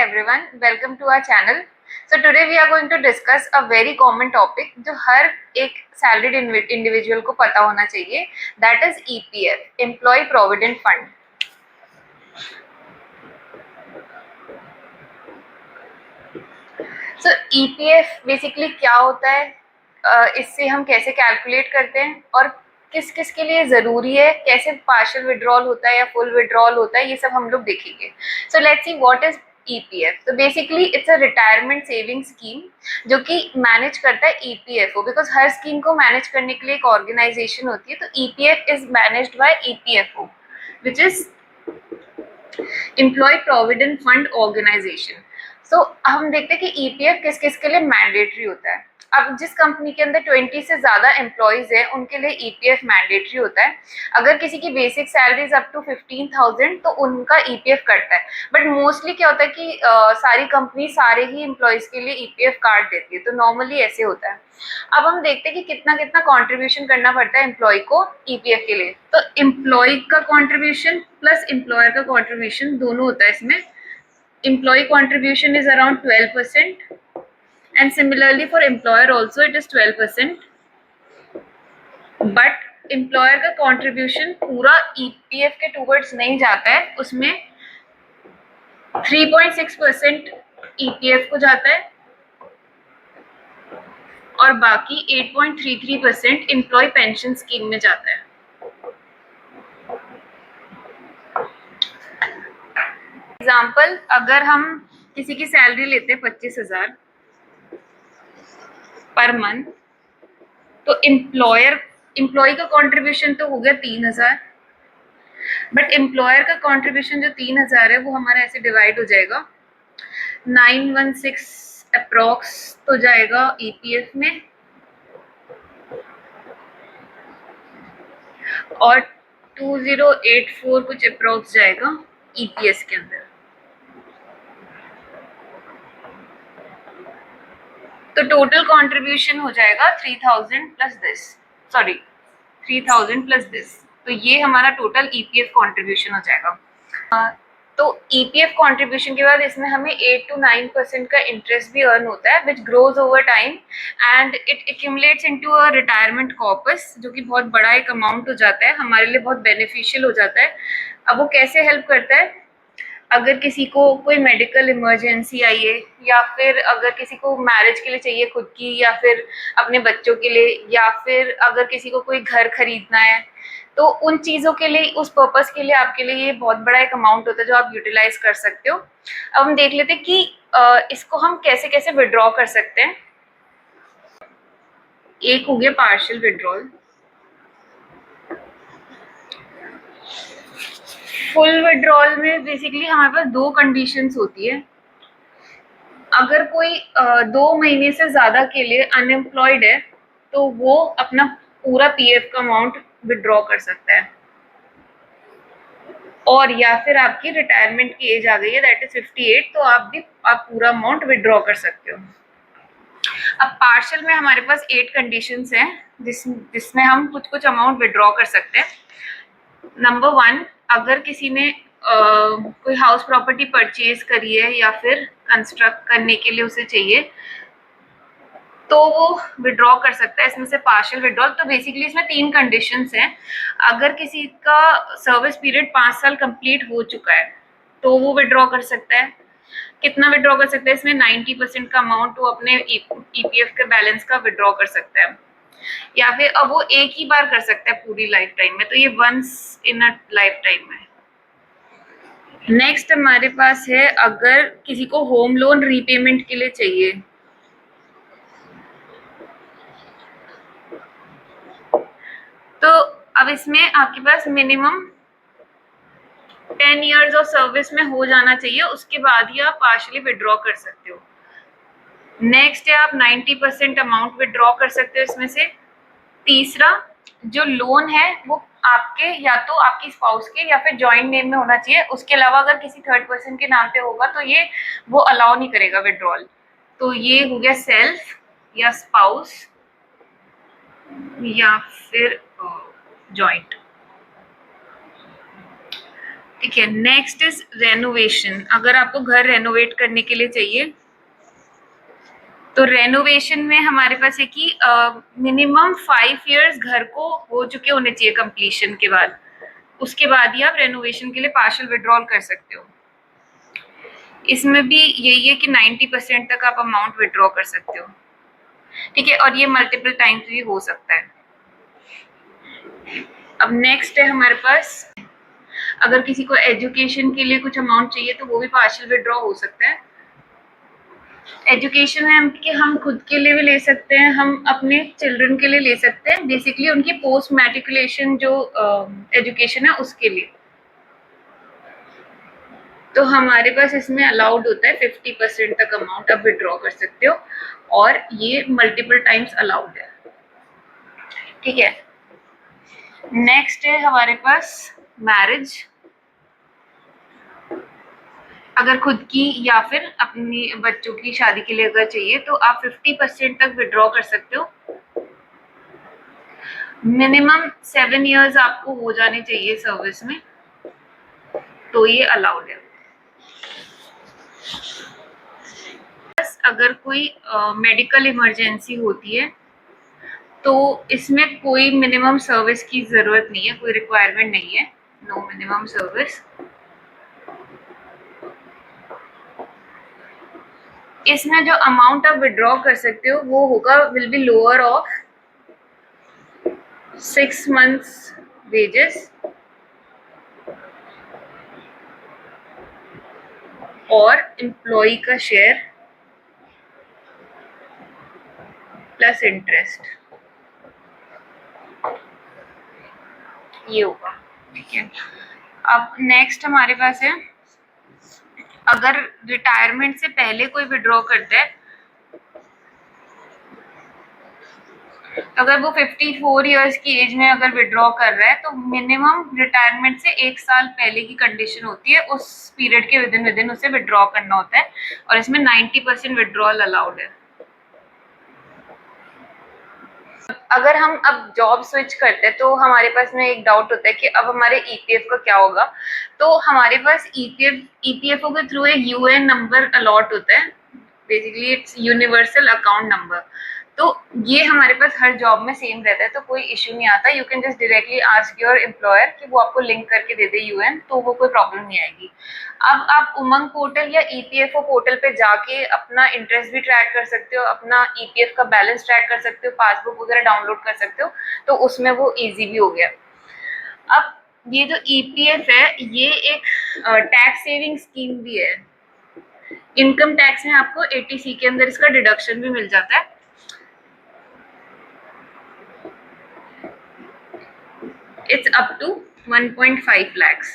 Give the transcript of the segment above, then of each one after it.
everyone, welcome to our channel. So today we are going to discuss a very common topic जो हर एक salaried individual को पता होना चाहिए, that is EPF, Employee Provident Fund. So EPF basically क्या होता है, इससे हम कैसे कैलकुलेट करते हैं और किस किस के लिए ज़रूरी है, कैसे पार्शियल विड्रॉल होता है या फुल विड्रॉल होता है, ये सब हम लोग देखेंगे. So let's see what is EPF. तो basically it's a retirement saving scheme जो कि मैनेज करता है EPFO, बिकॉज हर स्कीम को मैनेज करने के लिए एक ऑर्गेनाइजेशन होती है. तो EPF is managed by EPFO which is employee provident fund organisation. So हम देखते हैं कि EPF किस किस के लिए मैंडेटरी होता है. अब जिस कंपनी के अंदर 20 से ज़्यादा एम्प्लॉयज़ हैं उनके लिए EPF मैंडेटरी होता है. अगर किसी की बेसिक सैलरीज अप टू 15,000 तो उनका EPF कटता है. बट मोस्टली क्या होता है कि सारी कंपनी सारे ही एम्प्लॉयज़ के लिए EPF कार्ड देती है. तो नॉर्मली ऐसे होता है. अब हम देखते हैं कि कितना कितना कॉन्ट्रीब्यूशन करना पड़ता है एम्प्लॉय को EPF के लिए. तो एम्प्लॉय का कॉन्ट्रीब्यूशन प्लस एम्प्लॉयर का कॉन्ट्रीब्यूशन दोनों होता है इसमें. Employee contribution is around 12%. And similarly for employer also it is 12%. But employer का contribution पूरा EPF के towards नहीं जाता है, उसमें 3.6% EPF को जाता है और बाकी 8.33% एम्प्लॉय पेंशन स्कीम में जाता है. एग्जाम्पल, अगर हम किसी की सैलरी लेते हैं 25,000 पर मंथ, तो एम्प्लॉय का कंट्रीब्यूशन तो हो गया 3,000. बट एम्प्लॉयर का कंट्रीब्यूशन जो 3,000 है वो हमारा ऐसे डिवाइड हो जाएगा. 916 अप्रॉक्स तो जाएगा EPF में और 2084 कुछ अप्रॉक्स जाएगा EPS के अंदर. तो टोटल कंट्रीब्यूशन हो जाएगा 3,000 प्लस दिस, 3,000 प्लस दिस. तो ये हमारा टोटल EPF कंट्रीब्यूशन हो जाएगा. तो EPF कंट्रीब्यूशन के बाद इसमें हमें 8 to 9% का इंटरेस्ट भी अर्न होता है, which grows over time and it accumulates into a retirement corpus, जो कि बहुत बड़ा एक अमाउंट हो जाता है, हमारे लिए बहुत बेनिफिशियल हो जाता है. अब वो कैसे हेल्प करता है, अगर किसी को कोई मेडिकल इमरजेंसी आई है या फिर अगर किसी को मैरिज के लिए चाहिए खुद की या फिर अपने बच्चों के लिए या फिर अगर किसी को कोई घर खरीदना है, तो उन चीज़ों के लिए, उस पर्पस के लिए आपके लिए ये बहुत बड़ा एक अमाउंट होता है जो आप यूटिलाइज कर सकते हो. अब हम देख लेते हैं कि इसको हम कैसे कैसे विड्रॉ कर सकते हैं. एक हो गया पार्शियल विड्रॉल. फुल विड्रॉल में बेसिकली हमारे पास दो कंडीशंस होती है. अगर कोई 2 महीने से ज़्यादा के लिए अनएम्प्लॉयड है तो वो अपना पूरा PF का अमाउंट विड्रॉ कर सकता है. और या फिर आपकी रिटायरमेंट की एज आ गई है, दैट इज 58, तो आप पूरा अमाउंट विड्रॉ कर सकते हो. अब पार्शियल में हमारे पास 8 कंडीशंस हैं जिसमें हम कुछ कुछ अमाउंट विड्रॉ कर सकते हैं. नंबर 1, अगर किसी ने कोई हाउस प्रॉपर्टी परचेज करी है या फिर कंस्ट्रक्ट करने के लिए उसे चाहिए तो वो विड्रॉ कर सकता है. इसमें से पार्शियल विड्रॉल. तो बेसिकली इसमें 3 कंडीशंस हैं. अगर किसी का सर्विस पीरियड 5 साल कंप्लीट हो चुका है तो वो विड्रॉ कर सकता है. कितना विड्रॉ कर सकता है, इसमें 90% का अमाउंट वो अपने EPF के बैलेंस का विड्रॉ कर सकता है, या फिर अब वो एक ही बार कर सकता है पूरी लाइफ टाइम में. तो ये once in a lifetime है. नेक्स्ट हमारे पास है, अगर किसी को होम लोन रीपेमेंट के लिए चाहिए तो अब इसमें आपके पास मिनिमम 10 इयर्स ऑफ सर्विस में हो जाना चाहिए, उसके बाद ही आप पार्शियली विड्रॉ कर सकते हो. नेक्स्ट है, आप 90% अमाउंट विड्रॉ कर सकते हो इसमें से. तीसरा, जो लोन है वो आपके या तो आपकी स्पाउस के या फिर जॉइंट नेम में होना चाहिए. उसके अलावा अगर किसी थर्ड पर्सन के नाम पे होगा तो ये वो अलाउ नहीं करेगा विड्रॉल. तो ये हो गया सेल्फ या स्पाउस या फिर जॉइंट. ठीक है, नेक्स्ट इज रेनोवेशन। अगर आपको घर रेनोवेट करने के लिए चाहिए तो रेनोवेशन में हमारे पास है कि मिनिमम 5 years घर को हो चुके होने चाहिए कंप्लीशन के बाद, उसके बाद ही आप रेनोवेशन के लिए पार्शियल विड्रॉल कर सकते हो। इसमें भी यही है कि 90% तक आप अमाउंट विड्रॉ कर सकते हो। ठीक है, और ये मल्टीपल टाइम्स भी हो सकता है। अब नेक्स्ट है हमारे पास, अगर किसी को एजुकेशन के लिए कुछ अमाउंट चाहिए तो वो भी पार्शियल विड्रॉ हो सकता है। एजुकेशन है कि हम खुद के लिए भी ले सकते हैं, हम अपने चिल्ड्रन के लिए ले सकते हैं, बेसिकली उनकी पोस्ट मैट्रिकुलेशन जो एजुकेशन है उसके लिए। तो हमारे पास इसमें अलाउड होता है 50% तक अमाउंट आप विड्रॉ कर सकते हो, और ये मल्टीपल टाइम्स अलाउड है। ठीक है, नेक्स्ट है हमारे पास मैरिज। अगर खुद की या फिर अपनी बच्चों की शादी के लिए अगर चाहिए तो आप 50% तक विड्रॉ कर सकते हो। मिनिमम 7 years आपको हो जाने चाहिए सर्विस में, तो ये अलाउड है। बस अगर कोई मेडिकल इमरजेंसी होती है तो इसमें कोई मिनिमम सर्विस की जरूरत नहीं है, कोई रिक्वायरमेंट नहीं है, नो मिनिमम सर्विस। इसमें जो अमाउंट आप विड्रॉ कर सकते हो वो होगा will be lower of 6 months wages और एम्प्लॉय का शेयर प्लस इंटरेस्ट, ये होगा। ठीक है, अब नेक्स्ट हमारे पास है, अगर रिटायरमेंट से पहले कोई विड्रॉ करता है, अगर वो 54 years की एज में अगर विड्रॉ कर रहा है तो मिनिमम रिटायरमेंट से 1 साल पहले की कंडीशन होती है, उस पीरियड के विदिन विदिन उसे विड्रॉ करना होता है, और इसमें 90% विड्रॉल अलाउड है। अगर हम अब जॉब स्विच करते हैं तो हमारे पास में एक डाउट होता है कि अब हमारे ईपीएफ का क्या होगा। तो हमारे पास ईपीएफओ के थ्रू एक यूएन नंबर अलॉट होता है, basically it's universal account number. तो ये हमारे पास हर जॉब में सेम रहता है, तो कोई इश्यू नहीं आता। You can just directly ask your employer कि वो आपको लिंक करके दे दे यूएन, तो वो कोई प्रॉब्लम नहीं आएगी। अब आप उमंग पोर्टल या ईपीएफओ पोर्टल पे जाके अपना इंटरेस्ट भी ट्रैक कर सकते हो, अपना ईपीएफ का बैलेंस ट्रैक कर सकते हो, पासबुक वगैरह डाउनलोड कर सकते हो, तो उसमें वो इजी भी हो गया। अब ये जो ईपीएफ है ये एक टैक्स सेविंग स्कीम भी है। इनकम टैक्स में आपको 80C के अंदर इसका डिडक्शन भी मिल जाता है। It's up to 1.5 lakhs।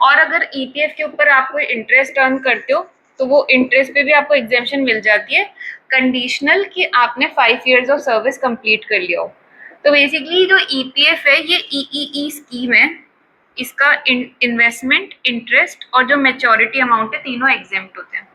और अगर ईपीएफ के ऊपर आप कोई इंटरेस्ट अर्न करते हो तो वो इंटरेस्ट पे भी आपको एग्जेम्पशन मिल जाती है, कंडीशनल कि आपने 5 years ऑफ सर्विस कंप्लीट कर लिया हो। तो बेसिकली जो ईपीएफ है ये ईईई स्कीम है, इसका इन्वेस्टमेंट, इंटरेस्ट और जो मैच्योरिटी अमाउंट है तीनों एग्जेम्प्ट होते हैं।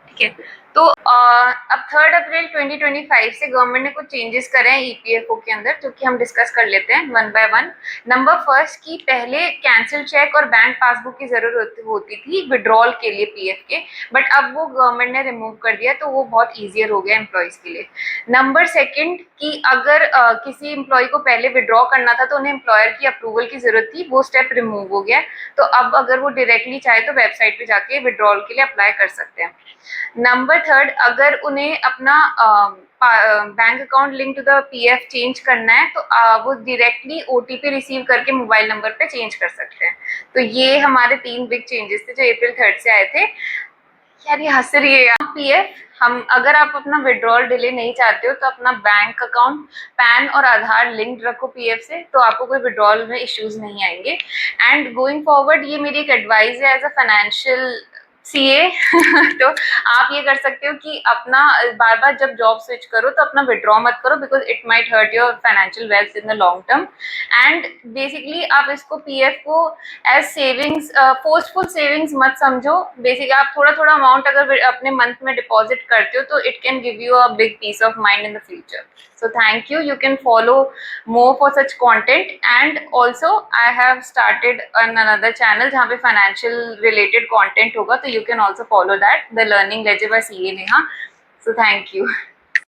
ठीक है, तो अब 3 अप्रैल 2025 से गवर्नमेंट ने कुछ चेंजेस करे हैं ईपीएफओ के अंदर, जो कि हम डिस्कस कर लेते हैं one by one. Number first की पहले कैंसिल चेक और बैंक पासबुक की जरूरत होती थी विड्रॉल के लिए पीएफ के, बट अब वो गवर्नमेंट ने रिमूव कर दिया, तो वो बहुत ईजियर हो गया एम्प्लॉयज के लिए। नंबर सेकंड कि अगर किसी एम्प्लॉय को पहले विड्रॉ करना था तो उन्हें एम्प्लॉयर की अप्रूवल की जरूरत थी, वो स्टेप रिमूव हो गया। तो अब अगर वो डायरेक्टली चाहे तो वेबसाइट पे जाके विड्रॉल के लिए अप्लाई कर सकते हैं। नंबर थर्ड, अगर उन्हें अपना bank account link to the PF change करना है तो वो डायरेक्टली ओटीपी रिसीव करके मोबाइल नंबर पे चेंज कर सकते हैं। तो ये हमारे 3 बिग चेंजेस थे जो अप्रैल 3 से आए थे। यार ये हंस रही है यार। पीएफ हम, अगर आप अपना विड्रॉल डिले नहीं चाहते हो तो अपना बैंक अकाउंट, पैन और आधार लिंक्ड रखो पीएफ से, तो आपको कोई विड्रॉल में इश्यूज नहीं आएंगे। एंड गोइंग फॉरवर्ड ये मेरी एक एडवाइस है एज अ फाइनेंशियल सीए तो आप ये कर सकते हो कि अपना बार बार जब जॉब स्विच करो तो अपना विड्रॉ मत करो, because it might hurt your financial wealth in the long term. And basically आप इसको पीएफ को एज सेविंग्स, फोर्सफुल सेविंग्स मत समझो। बेसिकली आप थोड़ा थोड़ा अमाउंट अगर अपने मंथ में डिपॉजिट करते हो तो it can give you a big peace of mind in the future. So thank you. You can follow more for such content, and also I have started another channel जहाँ पे financial related content होगा, तो you can also follow that, the Learning Ledger by CA Neha. So thank you.